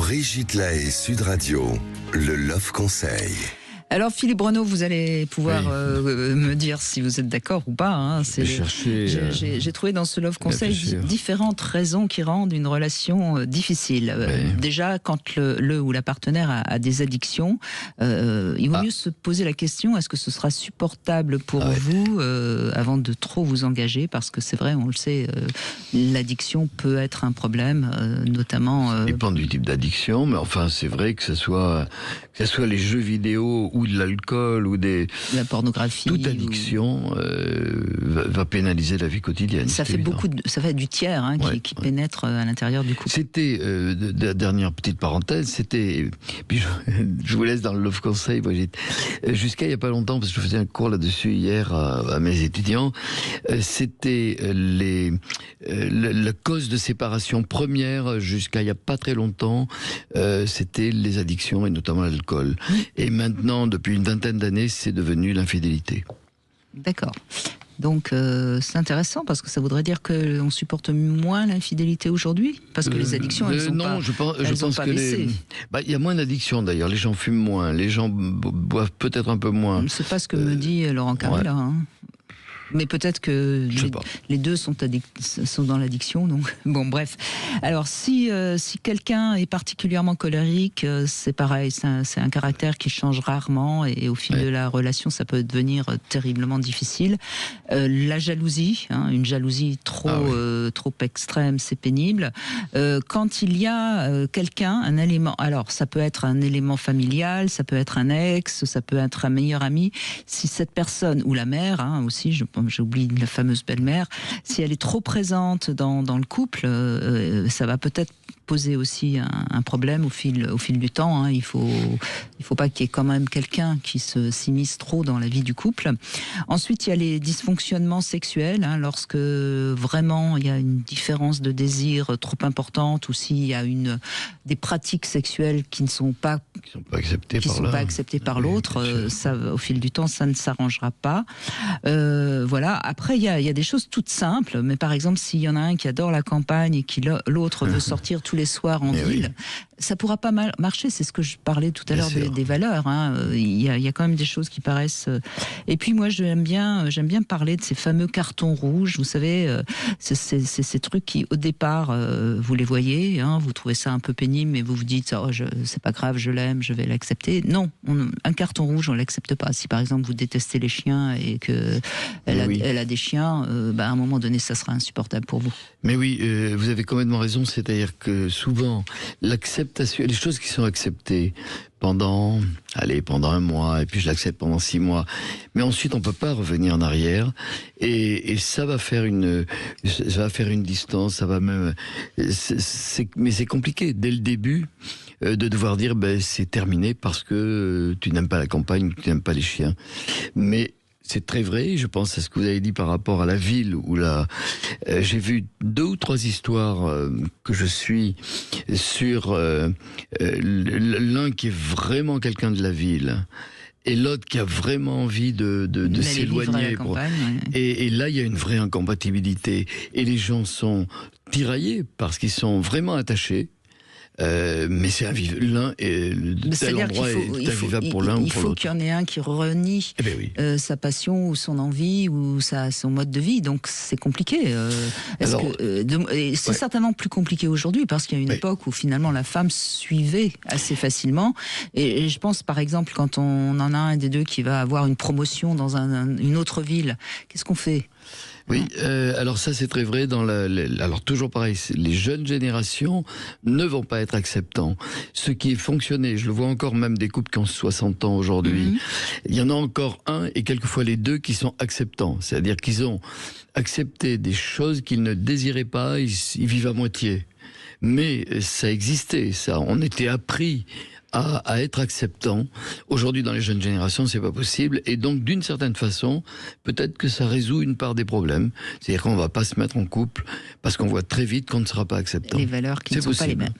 Brigitte Lahaie, Sud Radio, le Love Conseil. Alors Philippe Renaud, vous allez pouvoir me dire si vous êtes d'accord ou pas. Hein. J'ai trouvé dans ce Love Conseil différentes raisons qui rendent une relation difficile. Déjà, quand le ou la partenaire a des addictions, il vaut mieux se poser la question, est-ce que ce sera supportable pour vous avant de trop vous engager? Parce que c'est vrai, on le sait, l'addiction peut être un problème, notamment... Ça dépend du type d'addiction, mais enfin c'est vrai que ce soit les jeux vidéo ou de l'alcool ou la pornographie. Toute addiction va pénaliser la vie quotidienne. Ça fait ça fait du tiers qui pénètre à l'intérieur du couple. C'était, dernière petite parenthèse, puis je vous laisse dans le Love Conseil, jusqu'à il n'y a pas longtemps, parce que je faisais un cours là-dessus hier à mes étudiants, c'était la cause de séparation première jusqu'à il n'y a pas très longtemps, c'était les addictions et notamment l'alcool. Et maintenant, depuis une vingtaine d'années, c'est devenu l'infidélité. D'accord. Donc c'est intéressant parce que ça voudrait dire qu'on supporte moins l'infidélité aujourd'hui, parce que les addictions, elles sont pas. Non, je pense que il y a moins d'addictions d'ailleurs. Les gens fument moins, les gens boivent peut-être un peu moins. C'est pas ce que me dit Laurent Carrella. Hein. Mais peut-être que les deux sont dans l'addiction, donc bon, bref. Alors si quelqu'un est particulièrement colérique, c'est pareil, c'est un caractère qui change rarement et au fil de la relation, ça peut devenir terriblement difficile. La jalousie, une jalousie trop extrême, c'est pénible. Quand il y a quelqu'un, un élément, alors ça peut être un élément familial, ça peut être un ex, ça peut être un meilleur ami. Si cette personne ou la mère aussi, j'oublie la fameuse belle-mère, si elle est trop présente dans le couple, ça va peut-être poser aussi un problème au fil du temps. Il faut pas qu'il y ait quand même quelqu'un qui s'immisce trop dans la vie du couple. Ensuite, il y a les dysfonctionnements sexuels, lorsque vraiment il y a une différence de désir trop importante, ou s'il y a des pratiques sexuelles qui ne sont pas acceptées par l'autre, ça, au fil du temps, ça ne s'arrangera pas. Voilà. Après, il y a des choses toutes simples, mais par exemple, s'il y en a un qui adore la campagne et qui l'autre veut sortir tous les soirs en ville, ça pourra pas marcher. C'est ce que je parlais tout à l'heure des valeurs. Il y a quand même des choses qui paraissent. Et puis moi, j'aime bien parler de ces fameux cartons rouges. Vous savez, c'est ces trucs qui, au départ, vous les voyez, vous trouvez ça un peu pénible, mais vous vous dites, c'est pas grave, je l'aime, je vais l'accepter. Non, un carton rouge, on l'accepte pas. Si par exemple vous détestez les chiens et que elle a des chiens, à un moment donné, ça sera insupportable pour vous. Mais oui, vous avez complètement raison. C'est-à-dire que souvent, l'acceptation, les choses qui sont acceptées pendant un mois, et puis je l'accepte pendant 6 mois, mais ensuite on peut pas revenir en arrière, et ça va faire une distance, ça va même, mais c'est compliqué dès le début de devoir dire c'est terminé parce que tu n'aimes pas la campagne, tu n'aimes pas les chiens, mais c'est très vrai, je pense à ce que vous avez dit par rapport à la ville où j'ai vu 2 ou 3 histoires que je suis sur l'un qui est vraiment quelqu'un de la ville et l'autre qui a vraiment envie de s'éloigner. Et là, il y a une vraie incompatibilité et les gens sont tiraillés parce qu'ils sont vraiment attachés. Mais c'est l'un est tel endroit est invivable pour l'un ou pour l'autre. Il faut qu'il y en ait un qui renie sa passion ou son envie ou son mode de vie. Donc c'est compliqué. C'est certainement plus compliqué aujourd'hui parce qu'il y a une époque où finalement la femme suivait assez facilement. Et je pense par exemple quand on en a un des deux qui va avoir une promotion dans une autre ville, qu'est-ce qu'on fait ? Oui, alors ça c'est très vrai. Alors toujours pareil, les jeunes générations ne vont pas être acceptants. Ce qui est fonctionné, je le vois encore même des couples qui ont 60 ans aujourd'hui, il y en a encore un et quelquefois les deux qui sont acceptants. C'est-à-dire qu'ils ont accepté des choses qu'ils ne désiraient pas, ils vivent à moitié. Mais ça existait, ça. On était appris à être acceptant. Aujourd'hui, dans les jeunes générations, c'est pas possible. Et donc, d'une certaine façon, peut-être que ça résout une part des problèmes. C'est-à-dire qu'on va pas se mettre en couple parce qu'on voit très vite qu'on ne sera pas acceptant. Les valeurs qui ne sont pas les mêmes.